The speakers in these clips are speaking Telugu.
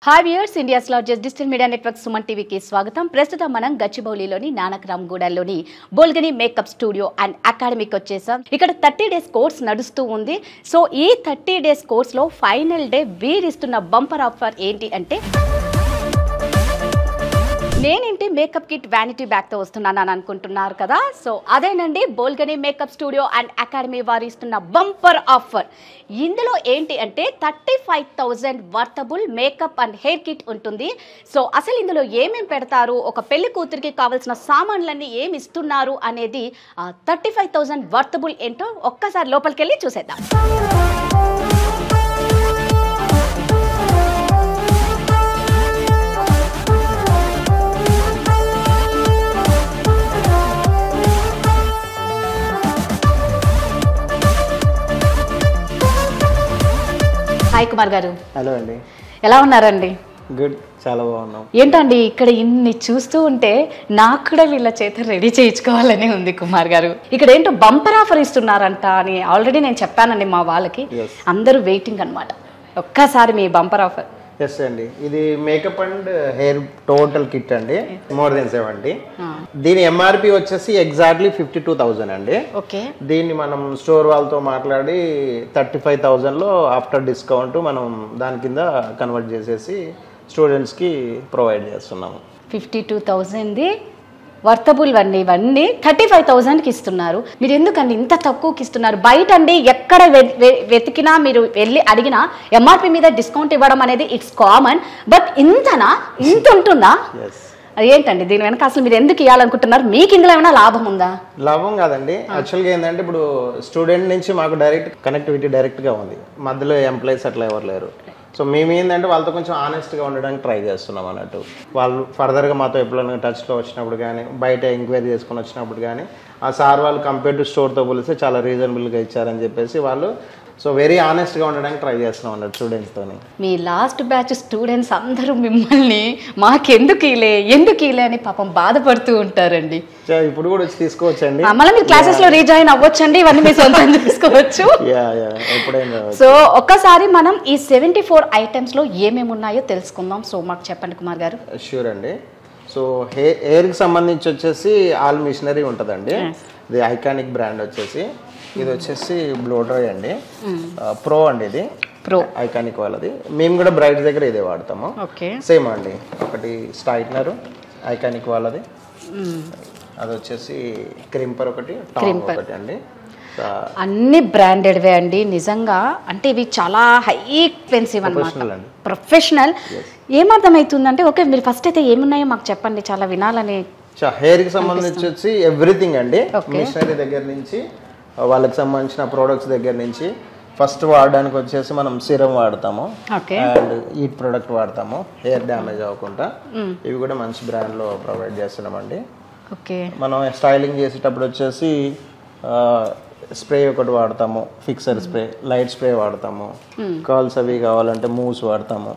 Hi viewers, India's largest digital media network Suman టీవీకి స్వాగతం. ప్రస్తుతం మనం గచ్చిబౌలిలోని నానక్రామ్గూడలోని బోల్గని మేకప్ స్టూడియో అండ్ అకాడమీకి వచ్చేసాం. ఇక్కడ 30 days కోర్స్ నడుస్తూ ఉంది. సో ఈ 30 days కోర్స్లో ఫైనల్ డే వీరిస్తున్న బంపర్ ఆఫర్ ఏంటి అంటే, నేనేంటి మేకప్ కిట్ వ్యానిటీ బ్యాగ్తో వస్తున్నాను అని అనుకుంటున్నారు కదా. సో అదేనండి, బోల్గని మేకప్ స్టూడియో అండ్ అకాడమీ వారు ఇస్తున్న బంపర్ ఆఫర్. ఇందులో ఏంటి అంటే 35,000 worthable makeup and hair kit ఉంటుంది. సో అసలు ఇందులో ఏమేమి పెడతారు, ఒక పెళ్లి కూతురికి కావాల్సిన సామాన్లన్నీ ఏమి ఇస్తున్నారు అనేది 35,000 వర్తబుల్ ఏంటో ఒక్కసారి లోపలికి వెళ్ళి చూసేద్దాం. హాయ్ కుమార్ గారు. హలో అండి, ఎలా ఉన్నారండి? గుడ్, చాలా బాగున్నాం. ఏంటండి ఇక్కడ ఇన్ని చూస్తూ ఉంటే నాకు కూడా వీళ్ళ చేత రెడీ చేయించుకోవాలని ఉంది కుమార్ గారు. ఇక్కడ ఏంటో బంపర్ ఆఫర్ ఇస్తున్నారంట అని ఆల్రెడీ నేను చెప్పానండి మా వాళ్ళకి. అందరూ వెయిటింగ్ అనమాట. ఒక్కసారి మీ బంపర్ ఆఫర్. ఎస్ అండి, ఇది makeup and hair total kit అండి, మోర్ దెన్ 70. దీని ఎంఆర్పి వచ్చేసి ఎగ్జాక్ట్లీ 52,000 అండి. ఓకే, దీన్ని మనం స్టోర్ వాళ్ళతో మాట్లాడి 35,000లో ఆఫ్టర్ డిస్కౌంట్ మనం దాని కింద కన్వర్ట్ చేసేసి స్టూడెంట్స్కి ప్రొవైడ్ చేస్తున్నాము. 52,000 వర్తబుల్ అండి. ఇవన్నీ 35,000కి ఇస్తున్నారు. మీరు ఎందుకండి ఇంత తక్కువకి ఇస్తున్నారు? బయట అండి ఎక్కడ వెతికినా మీరు వెళ్ళి అడిగినా ఎంఆర్పి మీద డిస్కౌంట్ ఇవ్వడం అనేది ఇట్స్ కామన్. బట్ ఇంత ఉంటుందా? ఏంటండి దీని వెనక అసలు మీరు ఎందుకు ఇవ్వాలనుకుంటున్నారు? మీకు ఇందులో ఏమైనా లాభం ఉందా? లాభం కాదండి, యాక్చువల్గా ఏంటంటే ఇప్పుడు స్టూడెంట్ నుంచి మాకు డైరెక్ట్ కనెక్టివిటీ డైరెక్ట్గా ఉంది, మధ్యలో ఎంప్లాయీస్ అట్లా ఎవరు లేరు. సో మేము ఏంటంటే వాళ్ళతో కొంచెం ఆనెస్ట్గా ఉండడానికి ట్రై చేస్తున్నాం అన్నట్టు. వాళ్ళు ఫర్దర్గా మాతో ఎప్పుడైనా టచ్లో వచ్చినప్పుడు కానీ, బయట ఎంక్వైరీ చేసుకుని వచ్చినప్పుడు కానీ, ఆ సార్ వాళ్ళు కంపేర్ టు స్టోర్తో పోలిస్తే చాలా రీజనబుల్గా ఇచ్చారని చెప్పేసి వాళ్ళు సో వెరీ ఆనెస్ట్గా ఉండడానికి ట్రై చేస్తున్నాం అన్నట్టు స్టూడెంట్స్తో. మీ లాస్ట్ బ్యాచ్ స్టూడెంట్స్ అందరూ మిమ్మల్ని మాకెందుకు ఇలే అని పాపం బాధపడుతూ ఉంటారండి. ఇప్పుడు కూడా వచ్చి తీసుకోవచ్చండి, మళ్ళీ మీరు క్లాసెస్లో రీజాయిన్ అవ్వచ్చండి, ఇవన్నీ మీ సొంతం చేసుకోవచ్చు. సో ఒక్కసారి మనం ఈ 74 ఐటమ్స్లో ఏమేమి ఉన్నాయో తెలుసుకుందాం. సో మాకు చెప్పండి కుమార్ గారు. ష్యూర్ అండి. సో హెయిర్కి సంబంధించి వచ్చేసి ఆల్ మిషనరీ ఉంటుందండి. ఇది ఐకానిక్ బ్రాండ్ వచ్చేసి, ఇది వచ్చేసి బ్లో డ్రై అండి, ప్రో అండి, ఇది ప్రో ఐకానిక్ వాళ్ళది. మేము కూడా బ్రైట్ దగ్గర ఇదే వాడతాము. సేమ్ అండి. ఒకటి స్ట్రైట్నర్ ఐకానిక్ వాళ్ళది, అది వచ్చేసి క్రింపర్ ఒకటి అండి. అన్ని బ్రాండెడ్వే అండి నిజంగా. అంటే ఇవి చాలా హై ఎక్స్పెన్సివ్ అన్నమాట, ప్రొఫెషనల్. ఏమర్థమవుతుందంటే, ఓకే మీరు ఫస్ట్ అయితే ఏమున్నాయో మాకు చెప్పండి, చాలా వినాలని. హెయిర్కి సంబంధించి వచ్చి ఎవ్రీథింగ్ అండి, మిషనరీ దగ్గర నుంచి వాళ్ళకి సంబంధించిన ప్రోడక్ట్స్ దగ్గర నుంచి. ఫస్ట్ వాడడానికి వచ్చేసి మనం సిరం వాడతాము అండ్ హీట్ ప్రోడక్ట్ వాడతాము, హెయిర్ డ్యామేజ్ అవ్వకుండా. ఇవి కూడా మంచి బ్రాండ్లో ప్రొవైడ్ చేస్తున్నామండి. మనం స్టైలింగ్ చేసేటప్పుడు వచ్చేసి స్ప్రే ఒకటి వాడతాము, ఫిక్సర్ స్ప్రే, లైట్ స్ప్రే వాడతాము, కర్ల్స్ అవి కావాలంటే మూవ్స్ వాడతాము.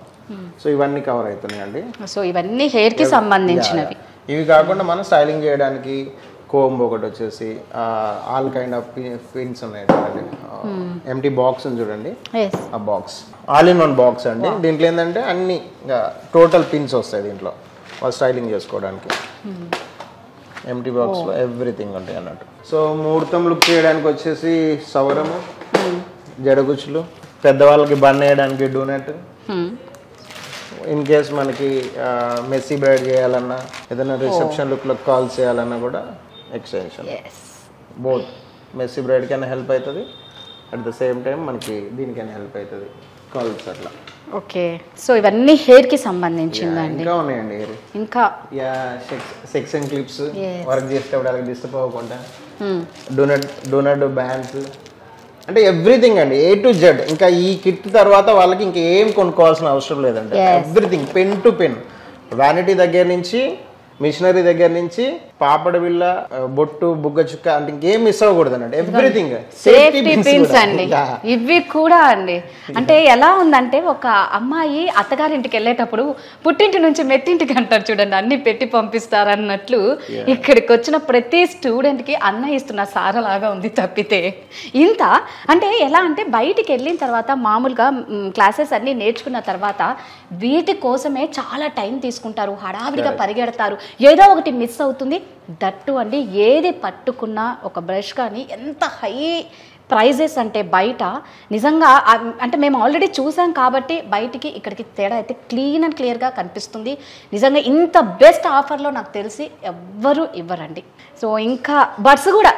సో ఇవన్నీ కవర్ అవుతున్నాయండి. సో ఇవన్నీ హెయిర్కి సంబంధించినవి. ఇవి కాకుండా మనం స్టైలింగ్ చేయడానికి కోంబ్ ఒకటి వచ్చేసి, ఆల్ కైండ్ ఆఫ్ పిన్స్ ఉన్నాయి చూడండి, ఎంటీ బాక్స్ ఉంది చూడండి, ఆ box all in one box అండి. దీంట్లో ఏంటంటే అన్ని టోటల్ పిన్స్ వస్తాయి దీంట్లో వాళ్ళు స్టైలింగ్ చేసుకోవడానికి. ఎంటీ బాక్స్లో ఎవ్రీథింగ్ ఉంటాయి అన్నట్టు. సో ముహూర్తం లుక్ చేయడానికి వచ్చేసి సవరము, జడగుచ్చులు, పెద్దవాళ్ళకి బన్ వేయడానికి డూనెట్, ఇన్ కేస్ మనకి మెస్సీ బ్రైడ్ చేయాలన్నా, ఏదైనా రిసెప్షన్ లుక్లో కాల్ చేయాలన్నా కూడా ఎక్స్టెన్షన్. బోత్ మెస్సీ బ్రైడ్ కైనా హెల్ప్ అవుతుంది, అట్ ద సేమ్ టైం మనకి దీనికైనా హెల్ప్ అవుతుంది, కాల్స్ అట్లా. ఓకే, సో ఇవన్నీ హెయిర్కి సంబంధించిందండి. ఇంకా ఉన్నాయండి హెయిర్, ఇంకా సెక్షన్ క్లిప్స్ వర్క్ చేసేటప్పుడు అలాగే డిస్టర్బ్ అవ్వకుండా, డోనట్ బ్యాండ్స్, అంటే ఎవ్రీథింగ్ అండి, A to Z. ఇంకా ఈ కిట్ తర్వాత వాళ్ళకి ఇంకేం కొనుక్కోవాల్సిన అవసరం లేదండి. Everything pen to pen, vanity దగ్గర నుంచి మిషనరీ దగ్గర నుంచి పాపడ బిళ్ళ, బొట్టు, బుగ్గ చుక్క అంటే ఇంకేం మిస్ అవ్వకూడదు అన్నట్టు. ఎవ్రీథింగ్ సేఫ్టీ పిన్స్ అండి ఇవి కూడా అండి. అంటే ఎలా ఉందంటే ఒక అమ్మాయి అత్తగారింటికి వెళ్ళేటప్పుడు పుట్టింటి నుంచి మెట్టింటికి అంటారు చూడండి, అన్ని పెట్టి పంపిస్తారన్నట్లు ఇక్కడికి వచ్చిన ప్రతి స్టూడెంట్ కి అన్న ఇస్తున్న సారలాగా ఉంది తప్పితే ఇంత. అంటే ఎలా అంటే బయటికి వెళ్ళిన తర్వాత మామూలుగా క్లాసెస్ అన్ని నేర్చుకున్న తర్వాత వీటి కోసమే చాలా టైం తీసుకుంటారు, హడావిడిగా పరిగెడతారు, ఏదో ఒకటి మిస్ అవుతుంది. దట్టు అండి ఏది పట్టుకున్నా ఒక బ్రష్ కానీ ఎంత హై ప్రైజెస్ అంటే బయట నిజంగా అంటే మేము ఆల్రెడీ చూసాం కాబట్టి బయటికి ఇక్కడికి తేడా అయితే క్లీన్ అండ్ క్లియర్గా కనిపిస్తుంది. నిజంగా ఇంత బెస్ట్ ఆఫర్లో నాకు తెలిసి ఎవ్వరు ఇవ్వరండి. సో ఇంకా బడ్స్ కూడా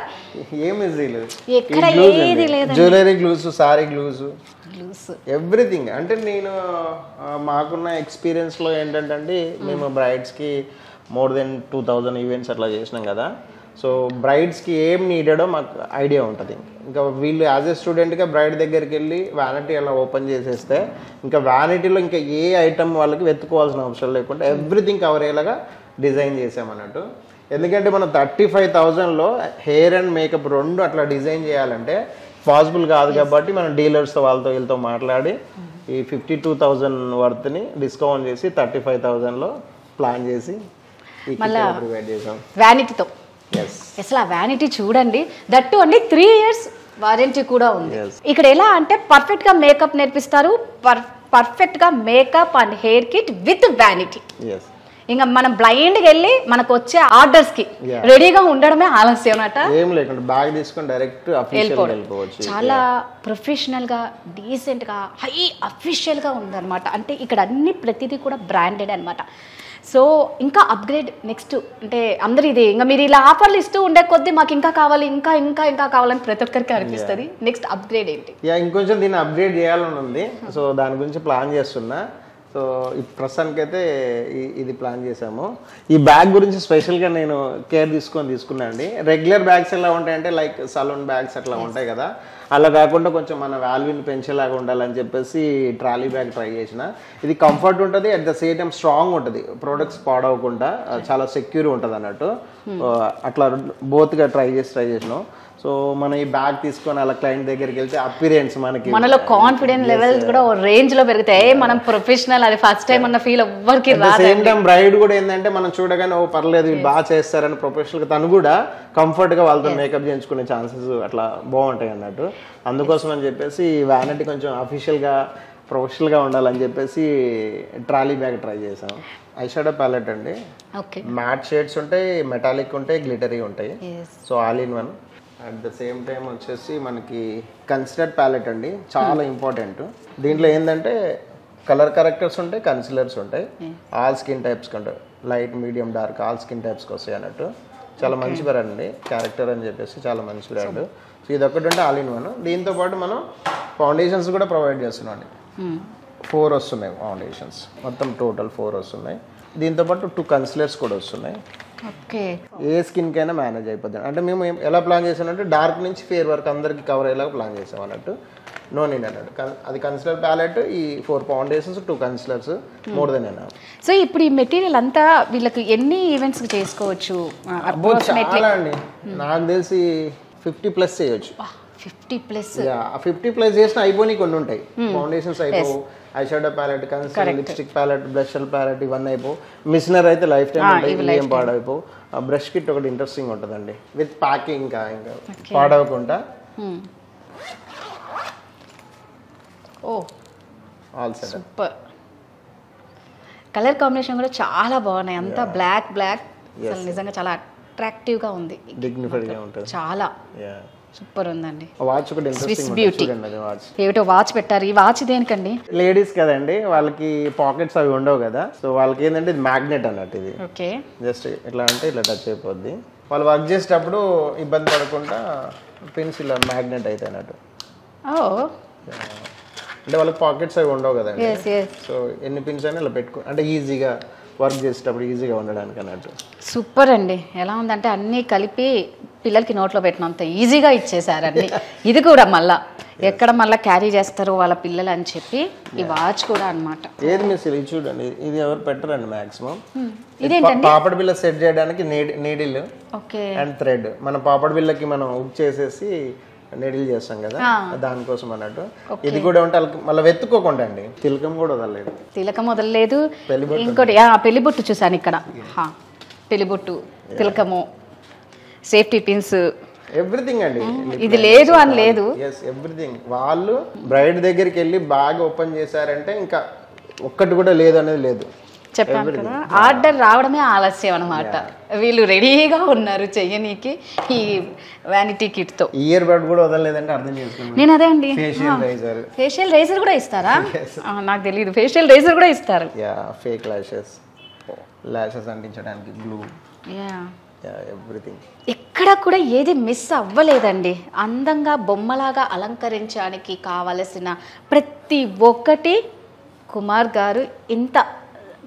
ఎక్కడ ఏది లేదు, jewellery glues, sorry glues, everything. అంటే నేను మాకున్న ఎక్స్పీరియన్స్లో ఏంటంటే మేము బ్రైడ్స్కి మోర్ దెన్ 2000 ఈవెంట్స్ అట్లా చేసినాం కదా. సో బ్రైడ్స్కి ఏం నీడెడో మాకు ఐడియా ఉంటుంది. ఇంకా వీళ్ళు యాజ్ ఏ స్టూడెంట్గా బ్రైడ్ దగ్గరికి వెళ్ళి వ్యానిటీ అలా ఓపెన్ చేసేస్తే ఇంకా వ్యానిటీలో ఇంకా ఏ ఐటమ్ వాళ్ళకి వెతుకోవాల్సిన అవసరం లేకుండా ఎవ్రీథింగ్ కవర్ అయ్యేలాగా డిజైన్ చేసామన్నట్టు. ఎందుకంటే మనం 35,000లో హెయిర్ అండ్ మేకప్ రెండు అట్లా డిజైన్ చేయాలంటే పాసిబుల్ కాదు కాబట్టి మనం డీలర్స్తో వాళ్ళతో వీళ్ళతో మాట్లాడి ఈ 52,000 వర్త్ని డిస్కౌంట్ చేసి 35,000లో ప్లాన్ చేసి ప్రొవైడ్ చేసాం వ్యానిటీతో. అసలు ఆ వ్యానిటీ చూడండి, దట్టు అండి 3 years వారంటీ కూడా ఉంది. ఇక్కడ ఎలా అంటే పర్ఫెక్ట్ గా మేకప్ నేర్పిస్తారు, పర్ఫెక్ట్ గా makeup and hair kit with vanity. ఇంకా మనం బ్లైండ్ గా వెళ్ళి మనకు వచ్చే ఆర్డర్స్ కి రెడీగా ఉండడమే ఆలస్యం అన్నమాట. ఏం లేకుండా బ్యాగ్ తీసుకొని డైరెక్ట్ వెళ్ళిపోవచ్చు. చాలా ప్రొఫెషనల్ గా డీసెంట్ గా హై అఫీషియల్ గా ఉందన్నమాట. అంటే ఇక్కడ అన్ని ప్రతిదీ కూడా బ్రాండెడ్ అనమాట. సో ఇంకా అప్గ్రేడ్ నెక్స్ట్ అంటే అందరు ఇది ఇంకా మీరు ఇలా ఆఫర్లు ఇస్తూ ఉండే కొద్దీ మాకు ఇంకా కావాలి, ఇంకా ఇంకా ఇంకా కావాలని ప్రతి ఒక్కరికి అనిపిస్తుంది. నెక్స్ట్ అప్గ్రేడ్ ఏంటి? ఇంకొంచెం దీన్ని అప్గ్రేడ్ చేయాలని ఉంది. సో దాని గురించి ప్లాన్ చేస్తున్నా. సో ప్రస్తుతానికైతే ఇది ప్లాన్ చేసాము. ఈ బ్యాగ్ గురించి స్పెషల్గా నేను కేర్ తీసుకున్నా అండి. రెగ్యులర్ బ్యాగ్స్ ఎలా ఉంటాయంటే లైక్ సలూన్ బ్యాగ్స్ అట్లా ఉంటాయి కదా, అలా కాకుండా కొంచెం మన వాల్యూని పెంచేలాగా ఉండాలని చెప్పేసి ట్రాలీ బ్యాగ్ ట్రై చేసిన. ఇది కంఫర్ట్ ఉంటుంది, at the same time strong ఉంటుంది, ప్రొడక్ట్స్ పాడవకుండా చాలా సెక్యూర్ ఉంటుంది అన్నట్టు. అట్లా బోత్గా ట్రై చేసినాం. సో మనం ఈ బ్యాగ్ తీసుకొని అలా క్లయింట్ దగ్గరికి వెళ్తే అపిరియన్స్ మనలో కాన్ఫిడెన్స్ లెవెల్స్ కూడా రేంజ్ లో పెరుగుతాయి. మనం ప్రొఫెషనల్, అది ఫస్ట్ టైం అన్న ఫీల్ ఎవ్వరికి రాదు. సేమ్ టైం బ్రైడ్ కూడా ఏంటంటే మనం చూడగానే ఓ పర్లేదు వీళ్ళు బాగా చేస్తారని ప్రొఫెషనల్ గా తను కూడా కంఫర్ట్ గా వాళ్ళతో మేకప్ చేయించుకునే ఛాన్సెస్ అట్లా బాగుంటాయి అన్నట్టు. అందుకోసం అని చెప్పేసి వ్యానిటీ కొంచెం అఫీషియల్ గా ప్రొఫెషనల్ గా ఉండాలని చెప్పేసి ట్రాలీ బ్యాగ్ ట్రై చేసాం. ఐ షాడో ప్యాలెట్ అండి, మ్యాట్ షేడ్స్ ఉంటాయి, మెటాలిక్ ఉంటాయి, గ్లిటరీ ఉంటాయి. So all in one. At the same time వచ్చేసి మనకి కన్సిలర్ ప్యాలెట్ అండి, చాలా ఇంపార్టెంట్. దీంట్లో ఏంటంటే కలర్ కరెక్టర్స్ ఉంటాయి, కన్సిలర్స్ ఉంటాయి, ఆల్ స్కిన్ టైప్స్కి ఉంటాయి, light, medium, dark all skin టైప్స్కి వస్తాయి అన్నట్టు. చాలా మంచి బ్రాండ్ అండి, క్యారెక్టర్ అని చెప్పేసి చాలా మంచి బ్రాండ్. సో ఇది ఒకటి ఉంటే ఆల్ ఇన్ వన్. దీంతో పాటు మనం ఫౌండేషన్స్ కూడా ప్రొవైడ్ చేస్తున్నాం అండి. 4 వస్తున్నాయి ఫౌండేషన్స్, మొత్తం టోటల్ 4 వస్తున్నాయి. దీంతో పాటు 2 కన్సిలర్స్ కూడా వస్తున్నాయి. ఏ స్కిన్ కైనా మేనేజ్ అయిపోద్ది. అంటే మేము ఎలా ప్లాన్ చేసామంటే డార్క్ నుంచి ఫేర్ వరకు అందరికి కవర్ అయ్యేలాగా ప్లాన్ చేసాం అన్నట్టు. నో నీడ్ అన్నట్టు. అది కన్సిలర్ ప్యాలెట్, ఈ 4 foundations, 2 concealers, more than enough. So ఇప్పుడు ఈ మెటీరియల్ అంతా వీళ్ళకి ఎన్ని ఈవెంట్స్ చేసుకోవచ్చు? చాలా అండి, నాకు తెలిసి 50+ చేయొచ్చు. 50+ చేసిన అయిపోయి కొన్ని ఉంటాయి. ఫౌండేషన్స్ అయిపోవు, eye shadow palette, concealer, lipstick palette, blusher palette, ఇవన్నీ అయిపోవు. మిషనర్ అయితే లైఫ్ టైం ఉంటాయి, ఏం పాడైపోవు. బ్రష్ కిట్ ఒకటి ఇంట్రెస్టింగ్ ఉంటుందండి, విత్ ప్యాకింగ్, ఇంకా పాడవకుండా. All set. Super. Colour combination కూడా చాలా బాగున్నాయి, అంతా బ్లాక్ నిజంగా చాలా అట్రాక్టివ్ గా ఉంది, డిగ్నిఫైడ్ గా ఉంటుంది చాలా. సూపర్ ఉందండి. వాచ్ కూడా స్విస్ బ్యూటీ ఏమిటో వాచ్ పెట్టారు. ఈ వాచ్ దేనికండి? లేడీస్ కదండి, వాళ్ళకి పాకెట్స్ అవి ఉండవు కదా. సో వాళ్ళకి ఏంటంటే ఇది మ్యాగ్నెట్ అన్నట్టు. ఇది ఓకే, జస్ట్ ఇట్లా అంటే ఇట్లా టచ్ అయిపోద్ది. వాళ్ళు వర్క్ చేసేటప్పుడు ఇబ్బంది పడకుండా పిన్స్ ఇలా మ్యాగ్నెట్ అయితే అన్నట్టు. అంటే వాళ్ళకి పాకెట్స్ అవి ఉండవు కదండి. సో ఎన్ని పిన్స్ అయినా ఇలా పెట్టుకో అంటే ఈజీగా వర్క్ చేసేటప్పుడు ఈజీగా ఉండడానికి అన్నట్టు. సూపర్ అండి. ఎలా ఉందంటే అన్నీ కలిపి పిల్లలకి నోట్లో పెట్టినంత ఈజీగా ఇచ్చేసారండి. ఇది కూడా మళ్ళా ఎక్కడ మళ్ళీ క్యారీ చేస్తారు వాళ్ళ పిల్లలు అని చెప్పి ఈ వాచ్ కూడా అన్నమాట. ఏది మిస్ ఇది చూడండి, ఇది ఎవరు పెట్టరండి మాక్సిమం. ఇదేంటండి? పాపడ్ బిల్ల సెట్ చేయడానికి నీడిల్ ఓకే అండ్ థ్రెడ్. మనం పాపడ్ బిల్లకి మనం హుక్ చేసేసి నీడిల్ చేస్తాం కదా, దానికోసం అన్నట్టు. ఇది కూడా ఉంటే మళ్ళీ వెతుక్కోకుండా అండి. తిలకం కూడా వదలలేదు, తిలకం వదలలేదు. ఇంకోటి పెళ్లిబొట్టు చూసాను ఇక్కడ, పెళ్లిబొట్టు, తిలకము, సేఫ్టీ పిన్స్, ఎవ్రీథింగ్ అండి. ఇది లేదు అని లేదు, ఎవ్రీథింగ్. వాళ్ళు బ్రైడ్ దగ్గరికి వెళ్ళి బాగా ఓపెన్ చేశారంటే ఇంకా ఒక్కటి కూడా లేదు అనేది లేదు. చెప్పాను కదా, ఆర్డర్ రావడమే ఆలస్యం అనమాట. వీళ్ళు రెడీగా ఉన్నారు చెయ్యనీకి ఈ వ్యానిటీ కిట్ తో. ఇయర్ బడ్ కూడా వదలలేదంటే అర్థం చేసుకోండి. నేను అదే అండి, ఫేషియల్ రేజర్ కూడా ఇస్తారా? నాకు తెలియదు, ఫేషియల్ రేజర్ కూడా ఇస్తారు. ఫేక్ లాషెస్ అంటించడానికి గ్లూ, ఎవ్రీథింగ్. ఎక్కడ కూడా ఏది మిస్ అవ్వలేదండి. అందంగా బొమ్మలాగా అలంకరించడానికి కావలసిన ప్రతి ఒక్కటి కుమార్ గారు ఇంత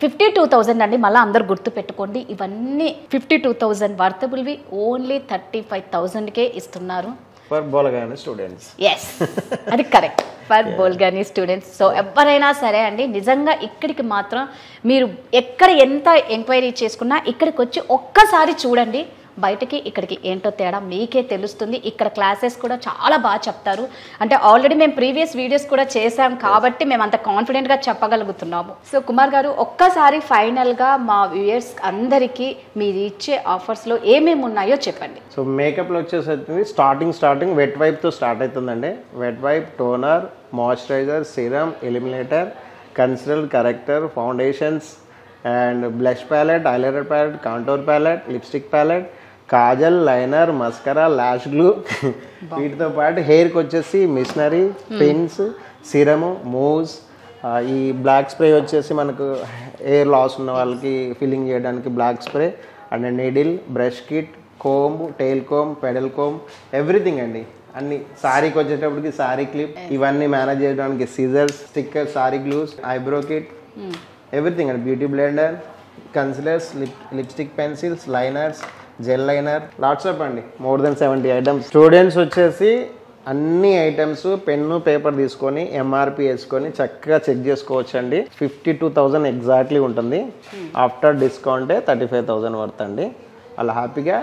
52,000 అండి. మళ్ళీ అందరు గుర్తు పెట్టుకోండి, ఇవన్నీ 52,000 వర్తబుల్వి ఓన్లీ 35,000కే ఇస్తున్నారు ఫర్ బోల్గాని స్టూడెంట్స్. ఎస్, అది కరెక్ట్, ఫర్ బోల్గాని స్టూడెంట్స్. సో ఎవరైనా సరే అండి, నిజంగా ఇక్కడికి మాత్రం మీరు ఎక్కడ ఎంత ఎంక్వైరీ చేసుకున్నా ఇక్కడికి వచ్చి ఒక్కసారి చూడండి. బయటకి ఇక్కడికి ఏంటో తేడా మీకే తెలుస్తుంది. ఇక్కడ క్లాసెస్ కూడా చాలా బాగా చెప్తారు. అంటే ఆల్రెడీ మేము ప్రీవియస్ వీడియోస్ కూడా చేసాం కాబట్టి మేము అంత కాన్ఫిడెంట్గా చెప్పగలుగుతున్నాము. సో కుమార్ గారు, ఒక్కసారి ఫైనల్గా మా వ్యూయర్స్ అందరికీ మీరు ఇచ్చే ఆఫర్స్లో ఏమేమి ఉన్నాయో చెప్పండి. సో మేకప్లో వచ్చేసరికి స్టార్టింగ్ వెట్ వైప్తో స్టార్ట్ అవుతుందండి. Wet wipe, toner, moisturizer, serum, illuminator, concealer, corrector, foundations and blush palette, eyeliner palette, contour palette, lipstick palette, kajal, liner, mascara, lash glue. వీటితో పాటు హెయిర్కి వచ్చేసి మిషనరీ, పిన్స్, సిరము, మూవ్స్, ఈ బ్లాక్ స్ప్రే వచ్చేసి మనకు హెయిర్ లాస్ ఉన్న వాళ్ళకి ఫిల్లింగ్ చేయడానికి black spray and needle, brush kit, comb, tail comb, paddle comb, everything అండి. అన్ని సారీకి వచ్చేటప్పటికి సారీ క్లిప్, ఇవన్నీ మేనేజ్ చేయడానికి scissors, stickers, sorry glues, eyebrow kit, everything అండి. Beauty blender, concealers, lipstick pencils, liners, gel liner, lots of అండి. More than 70 items. స్టూడెంట్స్ వచ్చేసి అన్ని ఐటమ్స్ పెన్ను పేపర్ తీసుకొని ఎంఆర్పి వేసుకొని చక్కగా చెక్ చేసుకోవచ్చు అండి. 52,000 ఎగ్జాక్ట్లీ ఉంటుంది. ఆఫ్టర్ డిస్కౌంటే 35,000 వర్త్ అండి. అలా హ్యాపీగా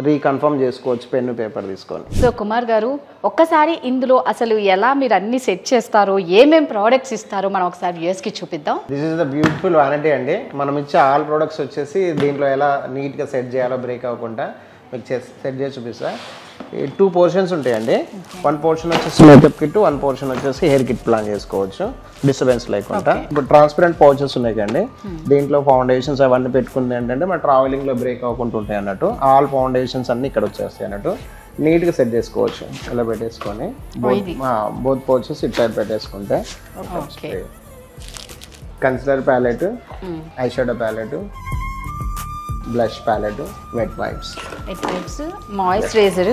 రీకన్ఫర్మ్ చేసుకోవచ్చు పెన్ను పేపర్ తీసుకొని. సో కుమార్ గారు, ఒక్కసారి ఇందులో అసలు ఎలా మీరు అన్ని సెట్ చేస్తారో, ఏమేం ప్రోడక్ట్స్ ఇస్తారో మనం ఒకసారి వ్యూయర్స్కి చూపిద్దాం. This is the beautiful vanity అండి. మనం ఇచ్చే ఆల్ ప్రోడక్ట్స్ వచ్చేసి దీంట్లో ఎలా నీట్గా సెట్ చేయాలో బ్రేక్ అవ్వకుండా మీకు సెట్ చేసి చూపిస్తా. 2 పోర్షన్స్ ఉంటాయండి. 1 పోర్షన్ వచ్చేసి మేకప్ కిట్, 1 పోర్షన్ వచ్చేసి హెయిర్ కిట్ ప్లాన్ చేసుకోవచ్చు డిస్టర్బెన్స్ లేకుండా. ఇప్పుడు ట్రాన్స్పరెంట్ పౌచెస్ ఉన్నాయి కండి. దీంట్లో ఫౌండేషన్స్ అవన్నీ పెట్టుకుంది ఏంటంటే మన ట్రావెలింగ్లో బ్రేక్ అవ్వకుండా ఉంటాయి అన్నట్టు. ఆల్ ఫౌండేషన్స్ అన్ని ఇక్కడ వచ్చేస్తాయి అన్నట్టు. నీట్గా సెట్ చేసుకోవచ్చు ఇలా పెట్టేసుకొని. బోత్ పౌచెస్ ఇట్ సైడ్ పెట్టేసుకుంటే concealer palette, eye shadow palette, blush palette, wet wipes, moisturizer,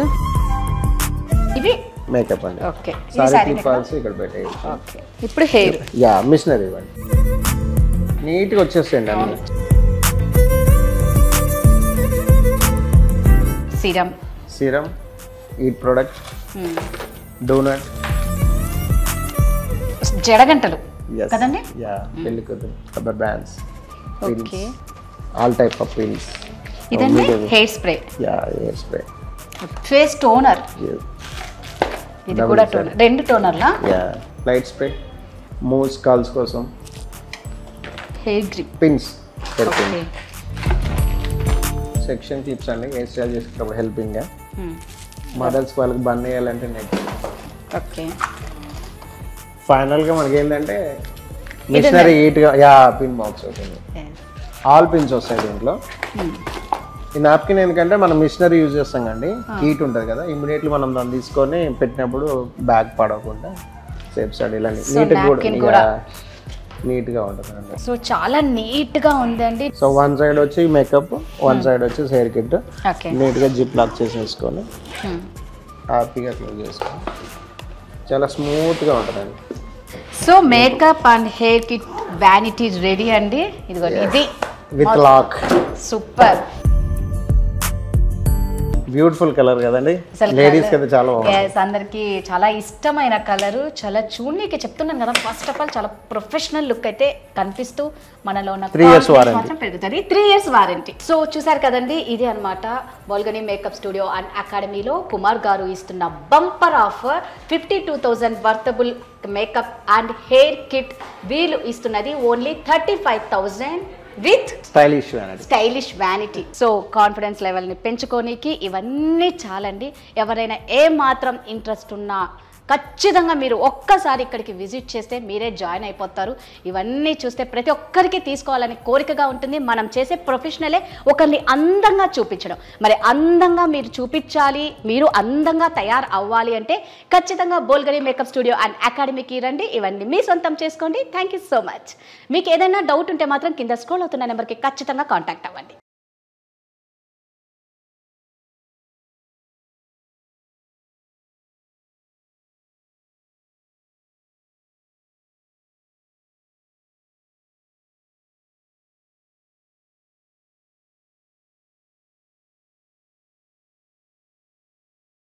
ఇవి మేకప్ అండి. ఓకే, సారీ క్లిప్స్ ఇక్కడ పెట్టేయచ్చు. ఓకే, ఇప్పుడు హెయిర్ మిషనరీ ఇవ్వండి. నీట్గా వచ్చేస్తాయండి అన్ని. సిరమ్, ఈ ప్రొడక్ట్, డోనట్, జడగంటలు కదండి, పెళ్లి కూతురు, rubber bands, all type of pins. ఇదండి hair spray, hair spray, face toner, ఇది కూడా టోనర్, 2 టోనర్లా, లైట్ స్ప్రే, మూవ్స్ కాల్స్ కోసం, hair grip, pins, section clips అండి. హెయిర్ స్టైల్ చేసుకున్నప్పుడు హెల్పింగ్గా. మదర్స్ వాళ్ళకి బన్ వేయాలంటే నెక్స్ట్. ఓకే, ఫైనల్గా మనకి ఏంటంటే మిషనరీ హీట్గా పిన్ బాక్స్ అవుతుంది. ఆల్ పిన్స్ వస్తాయి దీంట్లో. ఈ నాప్కిన్ ఎందుకంటే మనం మిషనరీ యూజ్ చేస్తాం కండి, హీట్ ఉంటుంది కదా, ఇమీడియట్లీ మనం దాన్ని తీసుకొని పెట్టినప్పుడు బ్యాగ్ పడకుండా సేఫ్ సైడ్ ఇలా నీట్గా ఉంటుంది అండి. సో చాలా నీట్గా ఉందండి. సో 1 సైడ్ వచ్చి మేకప్, 1 సైడ్ వచ్చి హెయిర్ కిట్. నీట్గా జిప్ లాక్ చేసేసుకొని హ్యాపీగా క్లోజ్ చేసుకొని చాలా స్మూత్గా ఉంటుందండి. So makeup and hair kit vanity ready అండి. ఇదిగోండి, ఇది with lock. Super. Beautiful colour కదండి, లేడీస్ అయితే చాలా అందరికి చాలా ఇష్టమైన కలర్. చాలా చూడనీకి చెప్తున్నాను కదా, ఫస్ట్ ఆఫ్ ఆల్ చాలా ప్రొఫెషనల్ లుక్ అయితే కనిపిస్తూ మనలో ఉన్న 3 years మాత్రం పెరుగుతుంది. 3 years వారంటీ. సో చూసారు కదండి, ఇది అన్నమాట బోల్గని మేకప్ స్టూడియో అండ్ అకాడమీలో కుమార్ గారు ఇస్తున్న bumper offer. 52,000 worthable makeup and hair kit వీళ్ళు ఇస్తున్నది only 35,000 with stylish vanity. So confidence లెవెల్ని పెంచుకోనికి ఇవన్నీ చాలండి. ఎవరైనా ఏ మాత్రం ఇంట్రెస్ట్ ఉన్నా ఖచ్చితంగా మీరు ఒక్కసారి ఇక్కడికి విజిట్ చేస్తే మీరే జాయిన్ అయిపోతారు. ఇవన్నీ చూస్తే ప్రతి ఒక్కరికి తీసుకోవాలని కోరికగా ఉంటుంది. మనం చేసే ప్రొఫెషనలే ఒకరిని అందంగా చూపించడం. మరి అందంగా మీరు చూపించాలి, మీరు అందంగా తయారు అవ్వాలి అంటే ఖచ్చితంగా బోల్గని మేకప్ స్టూడియో అండ్ అకాడమీకి రండి. ఇవన్నీ మీ సొంతం చేసుకోండి. Thank you so much. మీకు ఏదైనా డౌట్ ఉంటే మాత్రం కింద స్క్రోల్ అవుతున్న నెంబర్కి ఖచ్చితంగా కాంటాక్ట్ అవ్వండి.